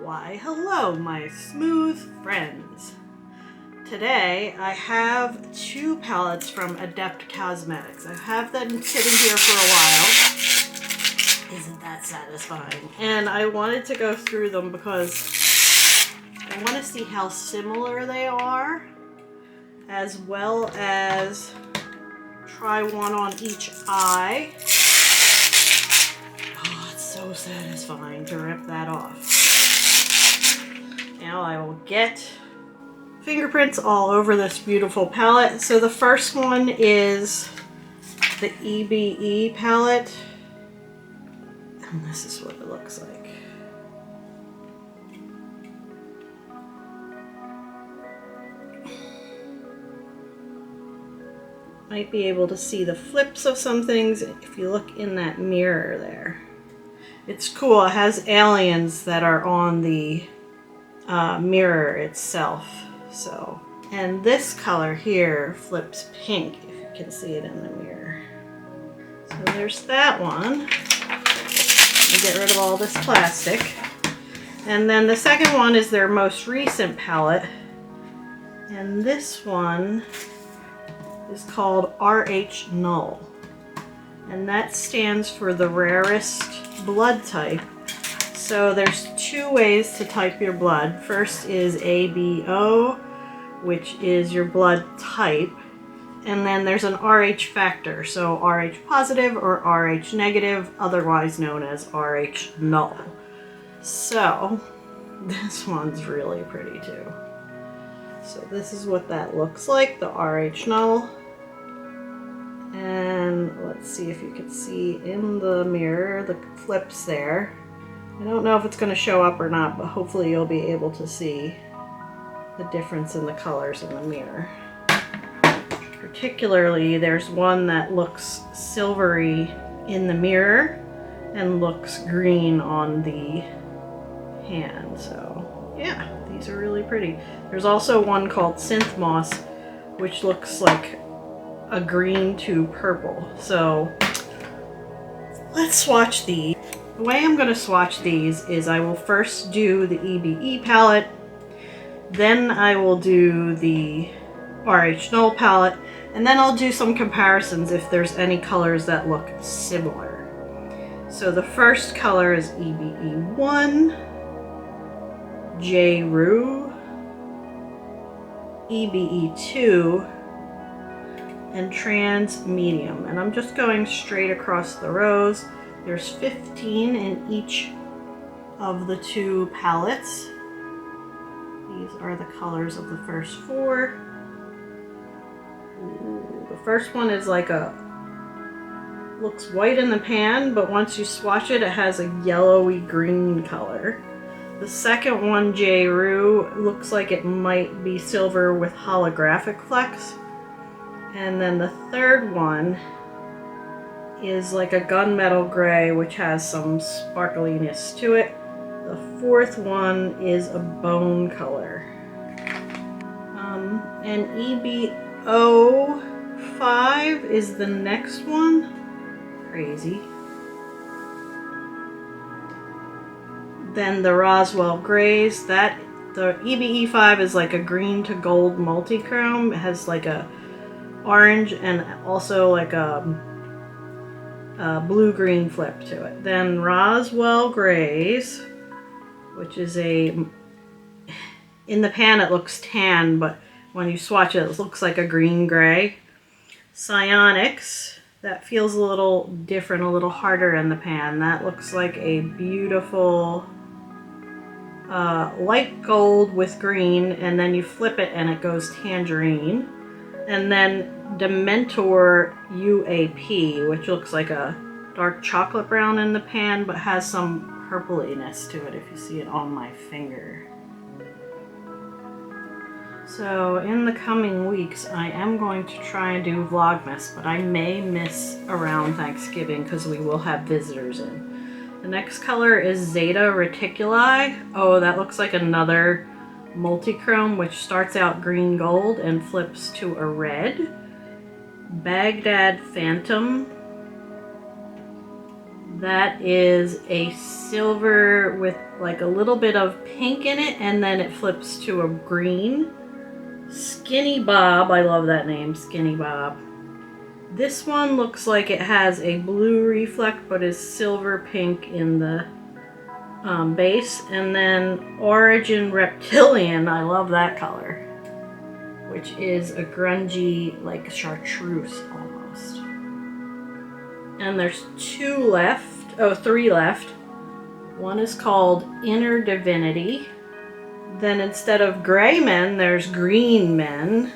Why, hello, my smooth friends. Today, I have two palettes from Adept Cosmetics. I have them sitting here for a while. Isn't that satisfying? And I wanted to go through them because I want to see how similar they are, as well as try one on each eye. Oh, it's so satisfying to rip that off. Now I will get fingerprints all over this beautiful palette. So the first one is the E.B.E palette. And this is what it looks like. Might be able to see the flips of some things if you look in that mirror there. It's cool. It has aliens that are on the mirror itself. So, and this color here flips pink, if you can see it in the mirror. So there's that one. I'll get rid of all this plastic. And then the second one is their most recent palette. And this one is called RH Null. And that stands for the rarest blood type. So there's two ways to type your blood. First is E.B.E, which is your blood type. And then there's an RH factor, so RH positive or RH negative, otherwise known as RH null. So this one's really pretty too. So this is what that looks like, the RH null. And let's see if you can see in the mirror the flips there. I don't know if it's going to show up or not, but hopefully you'll be able to see the difference in the colors in the mirror. Particularly, there's one that looks silvery in the mirror and looks green on the hand. So yeah, these are really pretty. There's also one called Synth Moss, which looks like a green to purple. So let's swatch these. The way I'm going to swatch these is I will first do the E.B.E palette, then I will do the RH Null palette, and then I'll do some comparisons if there's any colors that look similar. So the first color is E.B.E 1, rhNull, E.B.E 2, and Trans Medium. And I'm just going straight across the rows. There's 15 in each of the two palettes. These are the colors of the first four. Ooh, the first one is like looks white in the pan, but once you swatch it, it has a yellowy green color. The second one, rhNull, looks like it might be silver with holographic flecks. And then the third one is like a gunmetal gray, which has some sparkliness to it. The fourth one is a bone color. And E.B.E is the next one. Crazy. Then the Roswell grays. The E.B.E 5 is like a green to gold multi-chrome. It has like a orange and also like a blue-green flip to it. Then Roswell grays, which is in the pan it looks tan, but when you swatch it, it looks like a green-gray. Psionics, that feels a little different, a little harder in the pan. That looks like a beautiful light gold with green, and then you flip it and it goes tangerine. And then Dementor UAP, which looks like a dark chocolate brown in the pan, but has some purpliness to it if you see it on my finger. So in the coming weeks, I am going to try and do Vlogmas, but I may miss around Thanksgiving because we will have visitors in. The next color is Zeta Reticuli. Oh, that looks like another multi-chrome, which starts out green gold and flips to a red. Baghdad Phantom, That is a silver with like a little bit of pink in it, and then it flips to a green. Skinny Bob, I love that name, Skinny Bob. This one looks like it has a blue reflect, but is silver pink in the base. And then Origin Reptilian, I love that color, which is a grungy, like chartreuse almost. And there's three left. One is called Inner Divinity. Then instead of gray men, there's green men.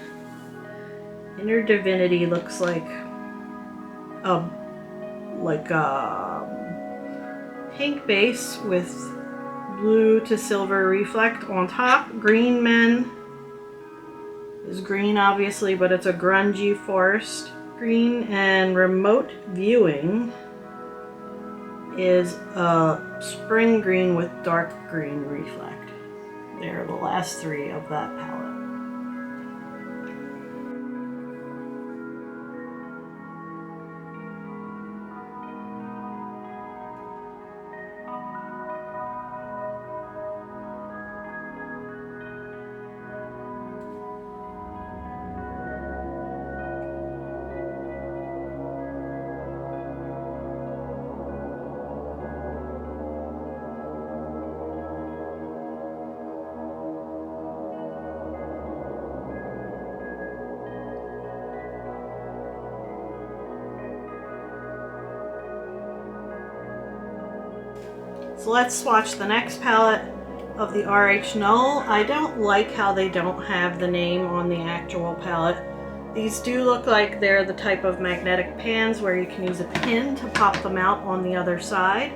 Inner Divinity looks like a pink base with blue to silver reflect on top. Green men is green obviously, but it's a grungy forest green. And Remote Viewing is a spring green with dark green reflect. They're the last three of that palette. So let's swatch the next palette of the RH Null. I don't like how they don't have the name on the actual palette. These do look like they're the type of magnetic pans where you can use a pin to pop them out on the other side.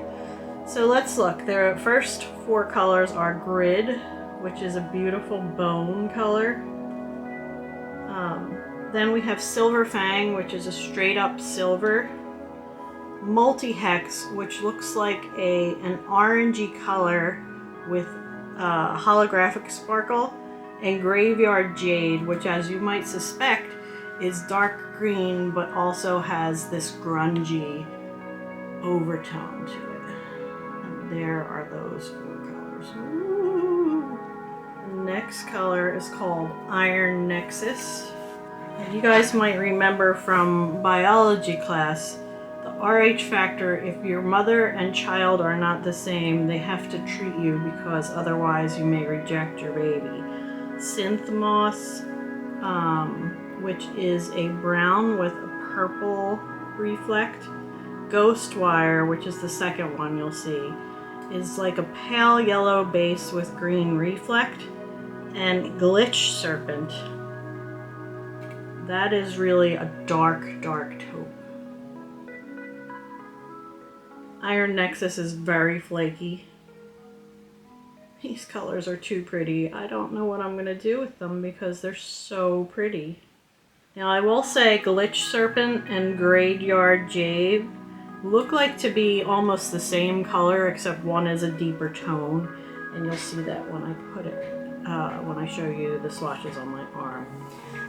So let's look. Their first four colors are Grid, which is a beautiful bone color. Then we have Silver Fang, which is a straight up silver. Multi-Hex, which looks like an orangey color with holographic sparkle. And Graveyard Jade, which, as you might suspect, is dark green but also has this grungy overtone to it. And there are those four colors. Ooh. The next color is called Iron Nexus. And you guys might remember from biology class, the RH factor, if your mother and child are not the same, they have to treat you because otherwise you may reject your baby. Synth Moss, which is a brown with a purple reflect. Ghostwire, which is the second one you'll see, is like a pale yellow base with green reflect. And Glitch Serpent, that is really a dark taupe. Iron Nexus is very flaky. These colors are too pretty. I don't know what I'm going to do with them because they're so pretty. Now I will say Glitch Serpent and Graveyard Jade look like to be almost the same color, except one is a deeper tone. And you'll see that when I put it, when I show you the swatches on my arm.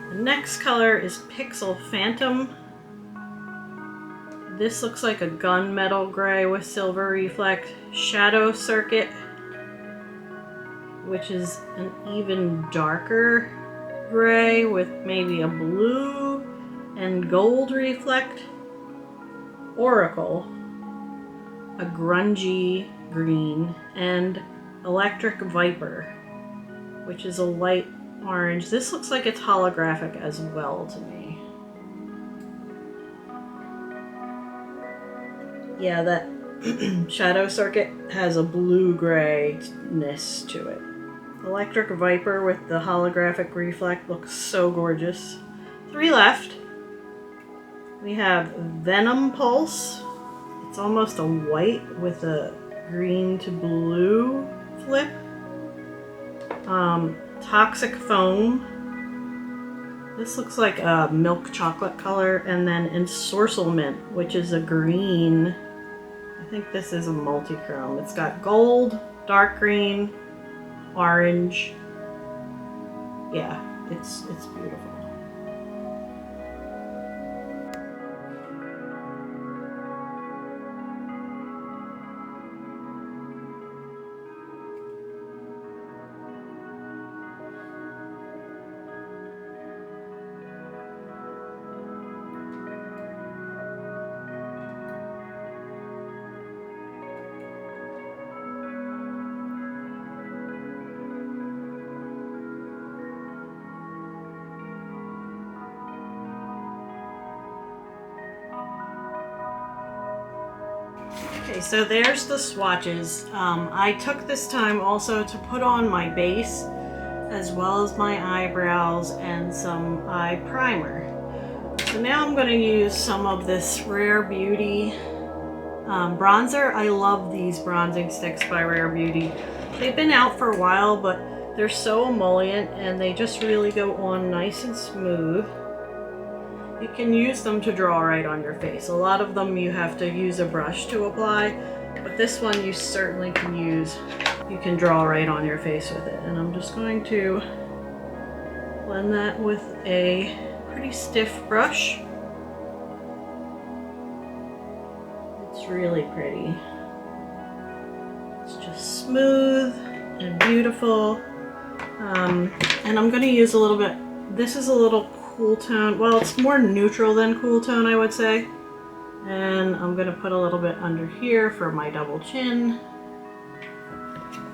The next color is Pixel Phantom. This looks like a gunmetal gray with silver reflect. Shadow Circuit, which is an even darker gray with maybe a blue and gold reflect. Oracle, a grungy green. And Electric Viper, which is a light orange. This looks like it's holographic as well to me. Yeah, that Shadow Circuit has a blue-grayness to it. Electric Viper with the holographic reflect looks so gorgeous. Three left. We have Venom Pulse. It's almost a white with a green to blue flip. Toxic Foam. This looks like a milk chocolate color. And then Ensorcelment, which is a green. I think this is a multi-chrome. It's got gold, dark green, orange. Yeah, it's beautiful. Okay, so there's the swatches. I took this time also to put on my base as well as my eyebrows and some eye primer. So now I'm going to use some of this Rare Beauty bronzer. I love these bronzing sticks by Rare Beauty. They've been out for a while, but they're so emollient and they just really go on nice and smooth. You can use them to draw right on your face. A lot of them you have to use a brush to apply, but this one you certainly can use. You can draw right on your face with it. And I'm just going to blend that with a pretty stiff brush. It's really pretty. It's just smooth and beautiful. And I'm going to use a little bit, this is a little cool tone. Well, it's more neutral than cool tone, I would say. And I'm going to put a little bit under here for my double chin.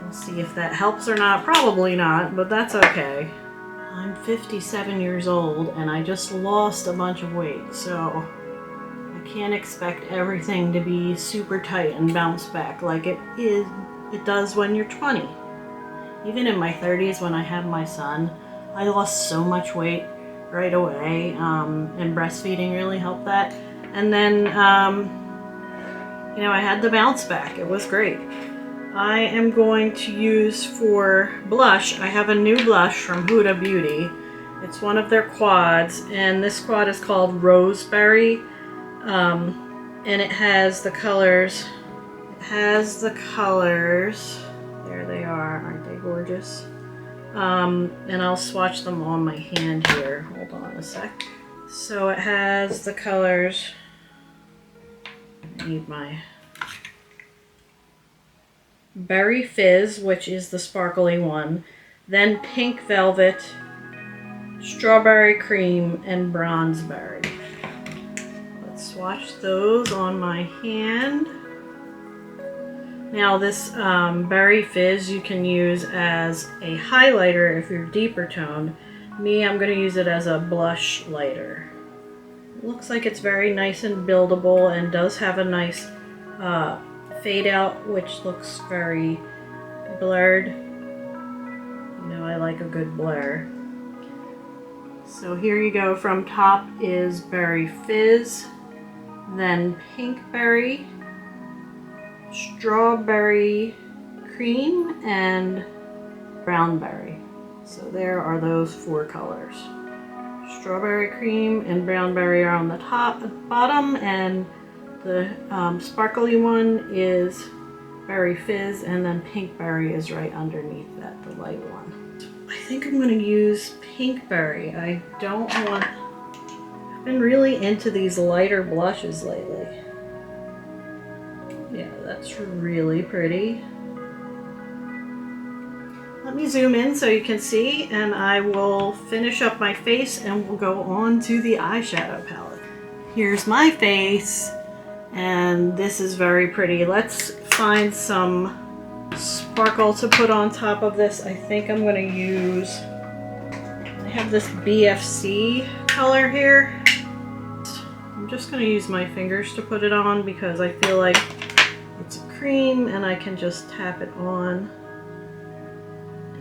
We'll see if that helps or not. Probably not, but that's okay. I'm 57 years old and I just lost a bunch of weight, so I can't expect everything to be super tight and bounce back like it does when you're 20. Even in my 30s when I had my son, I lost so much weight right away, and breastfeeding really helped that. And then, you know, I had the bounce back. It was great. I am going to use for blush, I have a new blush from Huda Beauty. It's one of their quads, and this quad is called Roseberry, and it has the colors. There they are. Aren't they gorgeous? And I'll swatch them on my hand here. Hold on a sec. So it has the colors. I need my Berry Fizz, which is the sparkly one, then Pink Velvet, Strawberry Cream, and Bronzeberry. Let's swatch those on my hand. Now this Berry Fizz you can use as a highlighter if you're deeper toned. Me, I'm going to use it as a blush lighter. It looks like it's very nice and buildable and does have a nice fade out, which looks very blurred. You know, I like a good blur. So here you go. From top is Berry Fizz, then Pink Berry, Strawberry Cream, and Brown Berry. So there are those four colors. Strawberry Cream and Brown Berry are on the top and bottom, and the sparkly one is Berry Fizz, and then Pink Berry is right underneath that, the light one. I think I'm going to use Pink Berry. I've been really into these lighter blushes lately. Yeah, that's really pretty. Let me zoom in so you can see, and I will finish up my face and we'll go on to the eyeshadow palette. Here's my face, and this is very pretty. Let's find some sparkle to put on top of this. I think I'm going to use, I have this BFC color here. I'm just going to use my fingers to put it on because I feel like it's a cream and I can just tap it on.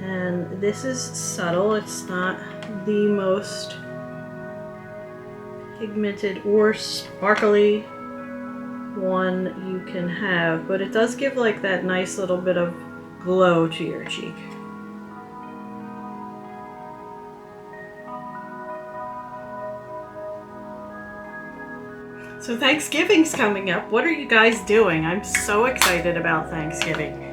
And this is subtle. It's not the most pigmented or sparkly one you can have, but it does give like that nice little bit of glow to your cheek. So Thanksgiving's coming up. What are you guys doing? I'm so excited about Thanksgiving.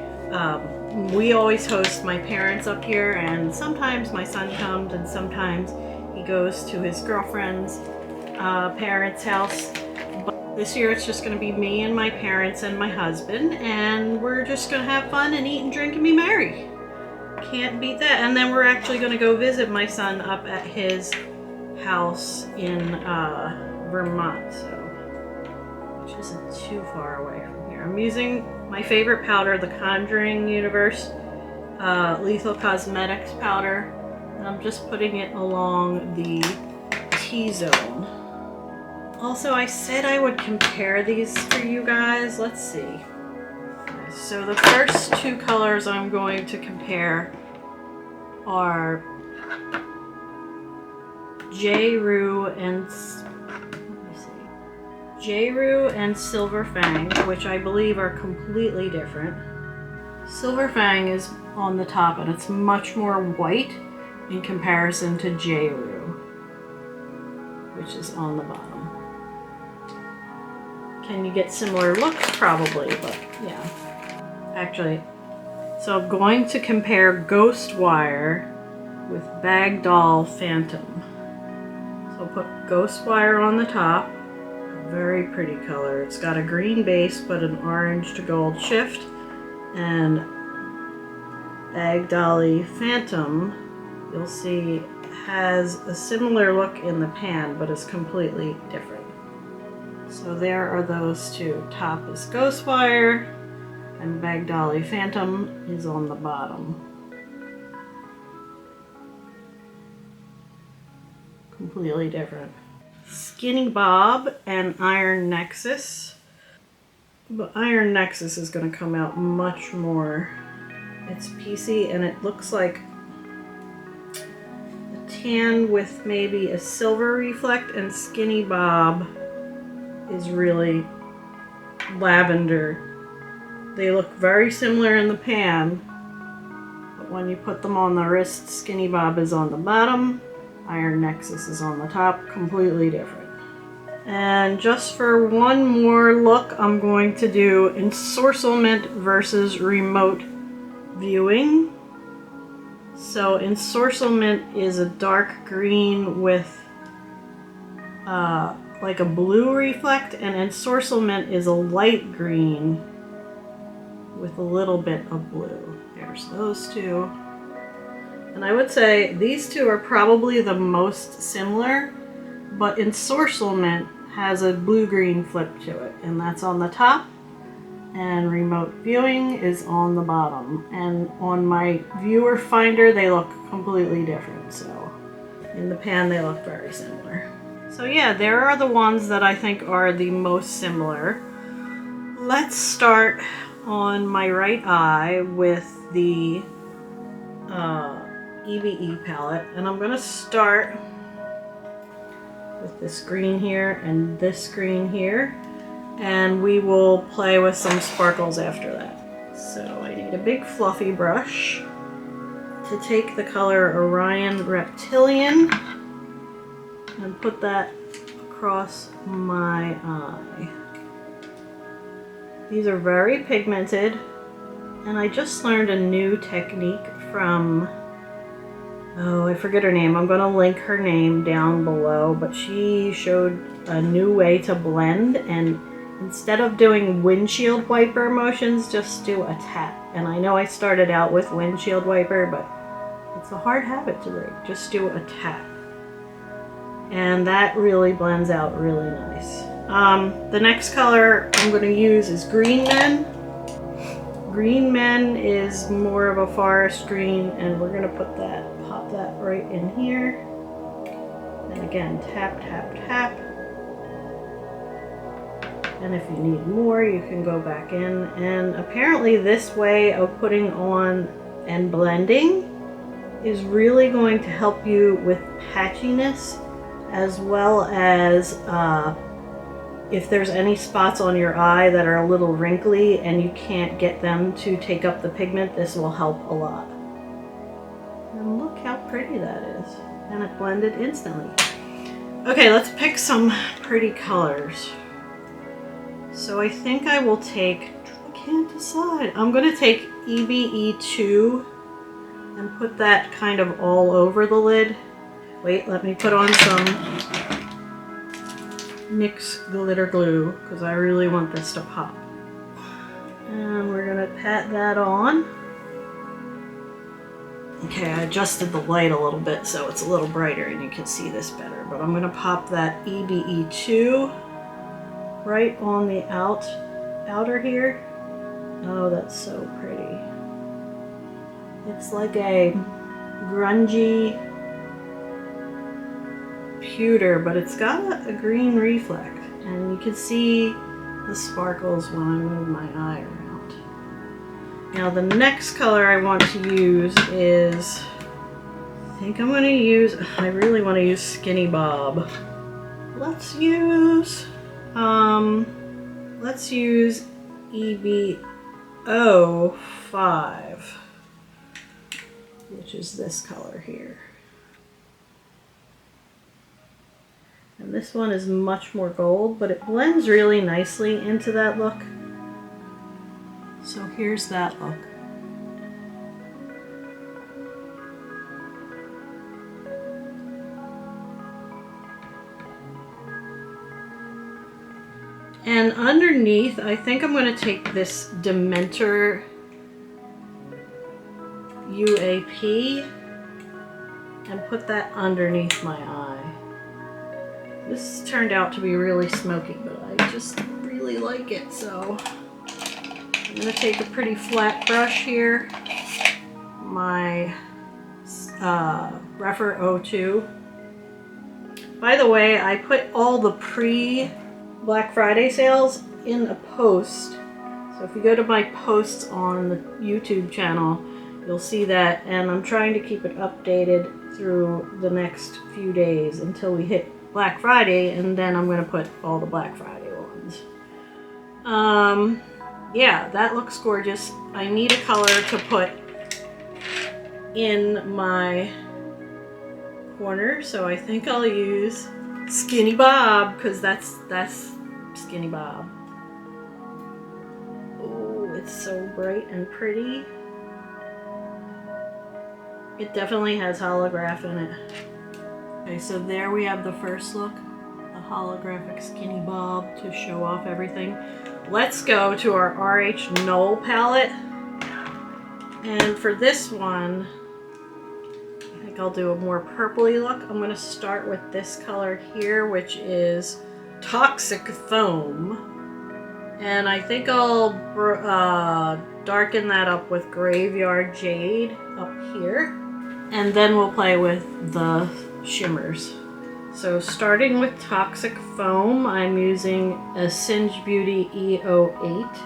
We always host my parents up here, and sometimes my son comes and sometimes he goes to his girlfriend's parents' house. But this year it's just going to be me and my parents and my husband, and we're just going to have fun and eat and drink and be merry. Can't beat that. And then we're actually going to go visit my son up at his house in Vermont, so which isn't too far away from here. I'm using my favorite powder, the Conjuring Universe Lethal Cosmetics powder, and I'm just putting it along the T-zone. Also, I said I would compare these for you guys. Let's see. So the first two colors I'm going to compare are J.Rue and Silver Fang, which I believe are completely different. Silver Fang is on the top and it's much more white in comparison to J.Rue, which is on the bottom. Can you get similar looks? Probably, but yeah. Actually, so I'm going to compare Ghost Wire with Bag Doll Phantom. So I'll put Ghost Wire on the top. Very pretty color. It's got a green base but an orange to gold shift. And Bag Dolly Phantom, you'll see, has a similar look in the pan but is completely different. So there are those two. Top is Ghost Wire and Bag Dolly Phantom is on the bottom. Completely different. Skinny Bob and Iron Nexus. But Iron Nexus is going to come out much more. It's piecey and it looks like a tan with maybe a silver reflect, and Skinny Bob is really lavender. They look very similar in the pan, but when you put them on the wrist, Skinny Bob is on the bottom, Iron Nexus is on the top, completely different. And just for one more look, I'm going to do Ensorcelment versus Remote Viewing. So Ensorcelment is a dark green with like a blue reflect, and Ensorcelment is a light green with a little bit of blue. There's those two. And I would say these two are probably the most similar, but Ensorcelment has a blue-green flip to it, and that's on the top, and Remote Viewing is on the bottom. And on my viewer finder, they look completely different, so in the pan they look very similar. So yeah, there are the ones that I think are the most similar. Let's start on my right eye with the E.B.E palette, and I'm going to start with this green here and this green here, and we will play with some sparkles after that. So I need a big fluffy brush to take the color Orion Reptilian and put that across my eye. These are very pigmented, and I just learned a new technique from, oh, I forget her name. I'm going to link her name down below, but she showed a new way to blend, and instead of doing windshield wiper motions, just do a tap. And I know I started out with windshield wiper, but it's a hard habit to break. Just do a tap. And that really blends out really nice. The next color I'm going to use is Green Men. Green Men is more of a forest green, and we're going to pop that right in here. And again, tap, tap, tap. And if you need more, you can go back in. And apparently this way of putting on and blending is really going to help you with patchiness, as well as if there's any spots on your eye that are a little wrinkly and you can't get them to take up the pigment, this will help a lot. And look how pretty that is. And it blended instantly. Okay, let's pick some pretty colors. So I think I will take, I can't decide. I'm going to take E.B.E 2 and put that kind of all over the lid. Wait, let me put on some NYX glitter glue because I really want this to pop. And we're going to pat that on. Okay, I adjusted the light a little bit so it's a little brighter and you can see this better. But I'm going to pop that E.B.E 2 right on the outer here. Oh, that's so pretty. It's like a grungy pewter, but it's got a green reflect, and you can see the sparkles when I move my eye around. Now the next color I want to use is, I think I'm going to use, I really want to use Skinny Bob. Let's use E.B.E 5, which is this color here. And this one is much more gold, but it blends really nicely into that look. So here's that look. And underneath, I think I'm going to take this Dementor UAP and put that underneath my eye. This turned out to be really smoky, but I just really like it, so I'm going to take a pretty flat brush here, my Referral 02. By the way, I put all the pre-Black Friday sales in a post, so if you go to my posts on the YouTube channel, you'll see that, and I'm trying to keep it updated through the next few days until we hit Black Friday, and then I'm going to put all the Black Friday ones. Yeah, that looks gorgeous. I need a color to put in my corner, so I think I'll use Skinny Bob, because that's Skinny Bob. Oh, it's so bright and pretty. It definitely has holograph in it. Okay, so there we have the first look, the holographic Skinny Bob to show off everything. Let's go to our RH Null palette. And for this one, I think I'll do a more purpley look. I'm going to start with this color here, which is Toxic Foam. And I think I'll darken that up with Graveyard Jade up here. And then we'll play with the shimmers. So starting with Toxic Foam, I'm using a Singe Beauty E08.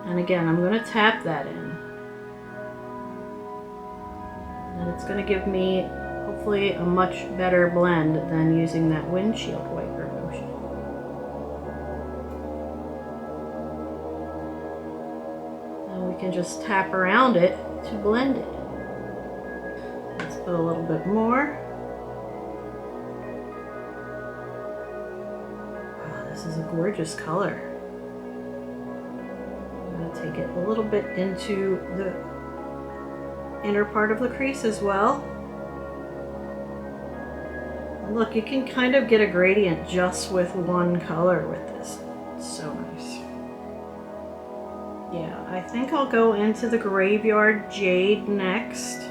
And again, I'm going to tap that in. And it's going to give me, hopefully, a much better blend than using that windshield wiper motion. And we can just tap around it to blend it. Let's put a little bit more. Wow, this is a gorgeous color. I'm going to take it a little bit into the inner part of the crease as well. And look, you can kind of get a gradient just with one color with this. It's so nice. Yeah, I think I'll go into the Graveyard Jade next.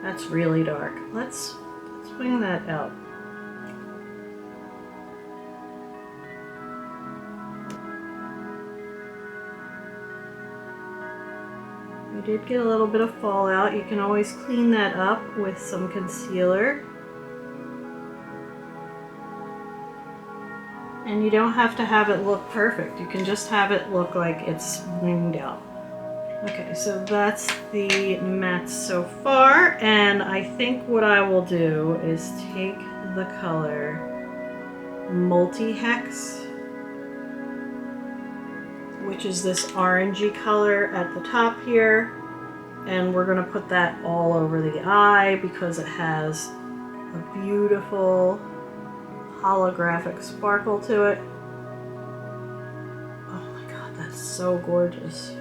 That's really dark. Let's swing that out. You did get a little bit of fallout. You can always clean that up with some concealer. And you don't have to have it look perfect. You can just have it look like it's winged out. Okay, so that's the matte so far, and I think what I will do is take the color Multi-Hex, which is this orangey color at the top here, and we're going to put that all over the eye because it has a beautiful holographic sparkle to it. Oh my god, that's so gorgeous.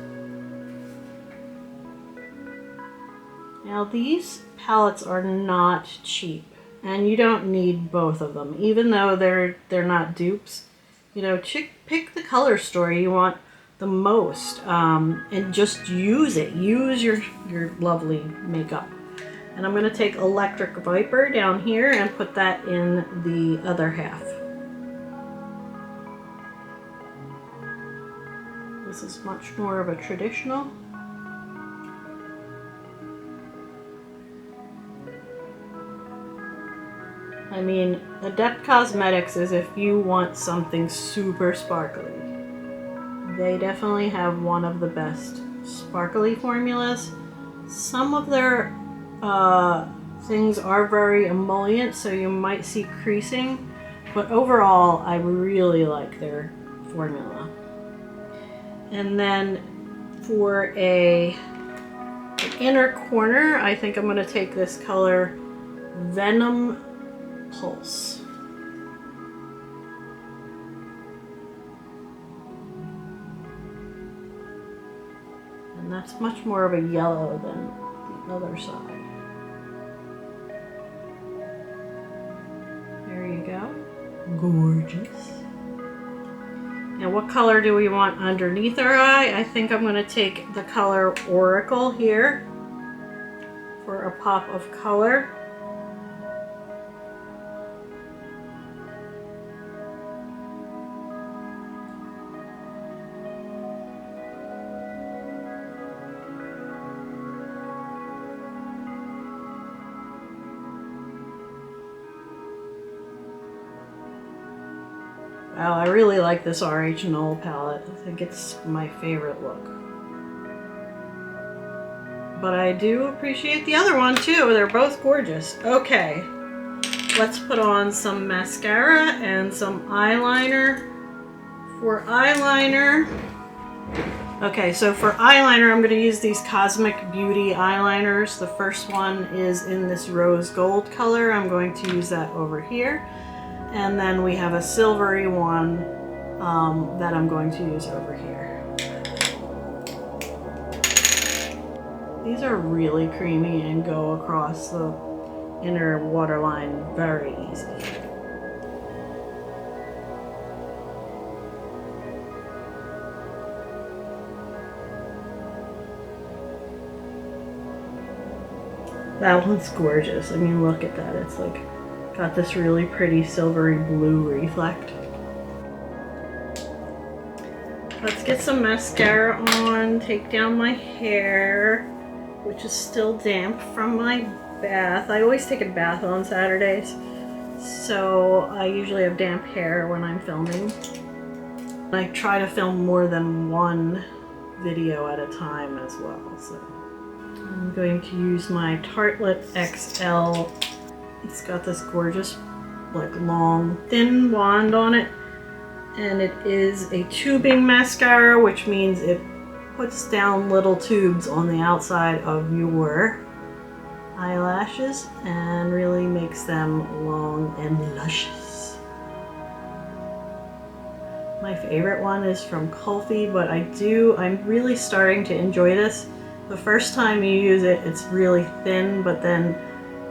Now these palettes are not cheap, and you don't need both of them, even though they're not dupes. You know, pick the color story you want the most, and just use it. Use your lovely makeup. And I'm going to take Electric Viper down here and put that in the other half. This is much more of a traditional. I mean, Adept Cosmetics is if you want something super sparkly. They definitely have one of the best sparkly formulas. Some of their things are very emollient, so you might see creasing, but overall I really like their formula. And then for an inner corner, I think I'm going to take this color Venom Pulse. And that's much more of a yellow than the other side. There you go. Gorgeous. Now what color do we want underneath our eye? I think I'm going to take the color Oracle here for a pop of color. Wow, I really like this RH Null palette. I think it's my favorite look. But I do appreciate the other one too. They're both gorgeous. Okay, let's put on some mascara and some eyeliner. For eyeliner, okay, so for eyeliner, I'm going to use these Cosmic Beauty eyeliners. The first one is in this rose gold color. I'm going to use that over here. And then we have a silvery one that I'm going to use over here. These are really creamy and go across the inner waterline very easy. That one's gorgeous. I mean, look at that. It's like got this really pretty silvery blue reflect. Let's get some mascara on, take down my hair, which is still damp from my bath. I always take a bath on Saturdays, so I usually have damp hair when I'm filming. I try to film more than one video at a time as well, so I'm going to use my Tartelette XL. It's got this gorgeous, like, long, thin wand on it, and it is a tubing mascara, which means it puts down little tubes on the outside of your eyelashes and really makes them long and luscious. My favorite one is from Kulfi, but I'm really starting to enjoy this. The first time you use it, it's really thin, but then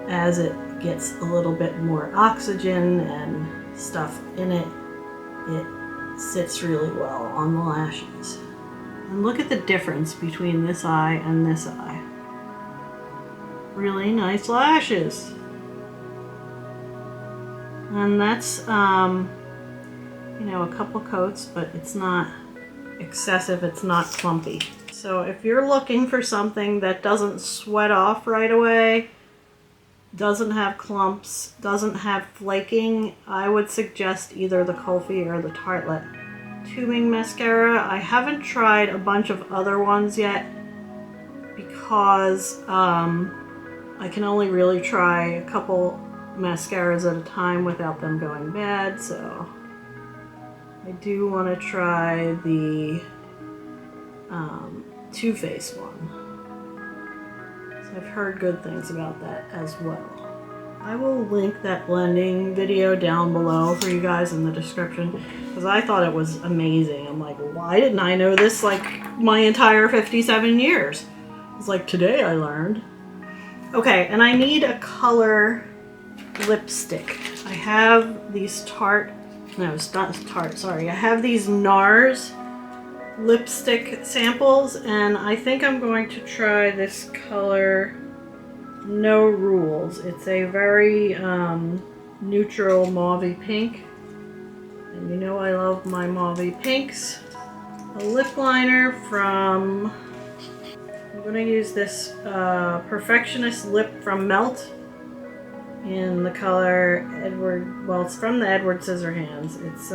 as it gets a little bit more oxygen and stuff in it, it sits really well on the lashes. And look at the difference between this eye and this eye. Really nice lashes. And that's, you know, a couple coats, but it's not excessive, it's not clumpy. So if you're looking for something that doesn't sweat off right away, doesn't have clumps, doesn't have flaking, I would suggest either the Kulfi or the Tartelette tubing mascara. I haven't tried a bunch of other ones yet because I can only really try a couple mascaras at a time without them going bad, so I do want to try the Too Faced one. I've heard good things about that as well. I will link that blending video down below for you guys in the description because I thought it was amazing. I'm like, why didn't I know this like my entire 57 years? It's like today I learned. Okay, and I need a color lipstick. I have these I have these NARS lipstick samples, and I think I'm going to try this color No Rules. It's a very neutral mauve pink, and you know I love my mauve pinks. A lip liner from, I'm going to use this Perfectionist Lip from Melt. in the color Edward, well, it's from the Edward Scissorhands. It's,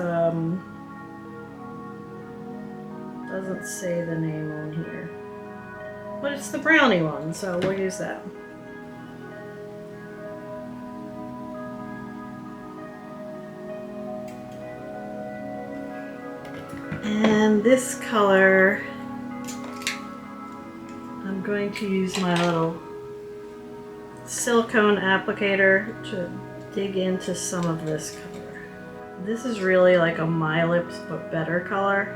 doesn't say the name on here. But it's the brownie one, so we'll use that. And this color, I'm going to use my little silicone applicator to dig into some of this color. This is really like a My Lips but better color.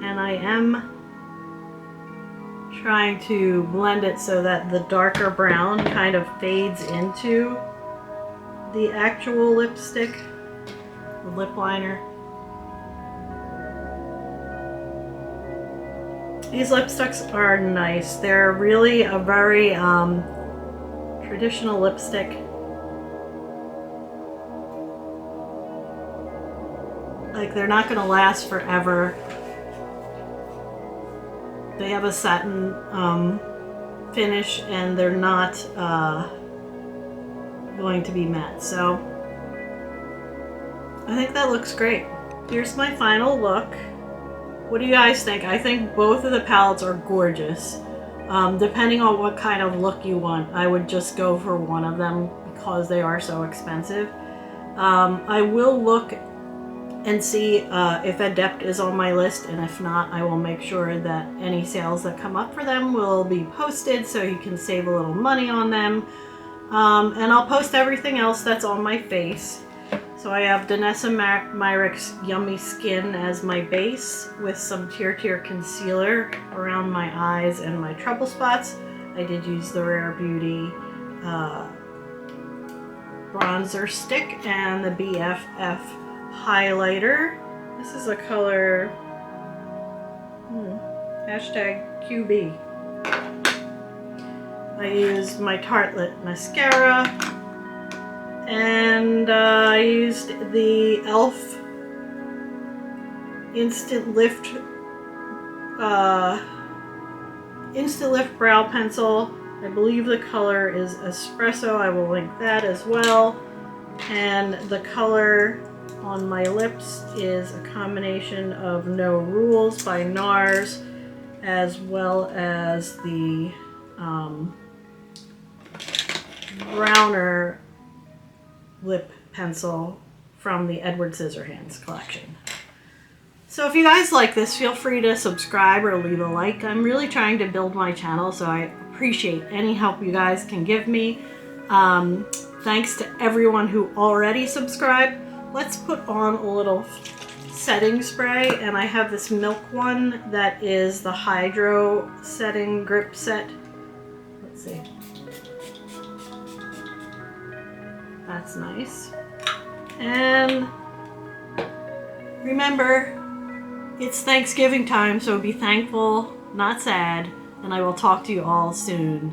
And I am trying to blend it so that the darker brown kind of fades into the actual lipstick, the lip liner. These lipsticks are nice. They're really a very traditional lipstick. Like, they're not going to last forever. They have a satin finish, and they're not going to be matte. So I think that looks great. Here's my final look. What do you guys think? I think both of the palettes are gorgeous. Depending on what kind of look you want, I would just go for one of them because they are so expensive. I will look and see if Adept is on my list, and if not, I will make sure that any sales that come up for them will be posted so you can save a little money on them. And I'll post everything else that's on my face. So I have Danessa Myricks Yummy Skin as my base with some Tear concealer around my eyes and my trouble spots. I did use the Rare Beauty bronzer stick and the BFF highlighter. This is a color #QB. I used my Tartelette mascara, and I used the e.l.f. Instant Lift brow pencil. I believe the color is Espresso. I will link that as well. And the color on my lips is a combination of No Rules by NARS, as well as the browner lip pencil from the Edward Scissorhands collection. So if you guys like this, feel free to subscribe or leave a like. I'm really trying to build my channel, so I appreciate any help you guys can give me. Thanks to everyone who already subscribed. Let's put on a little setting spray, and I have this Milk one that is the Hydro Setting Grip Set. Let's see. That's nice. And remember, it's Thanksgiving time, so be thankful, not sad, and I will talk to you all soon.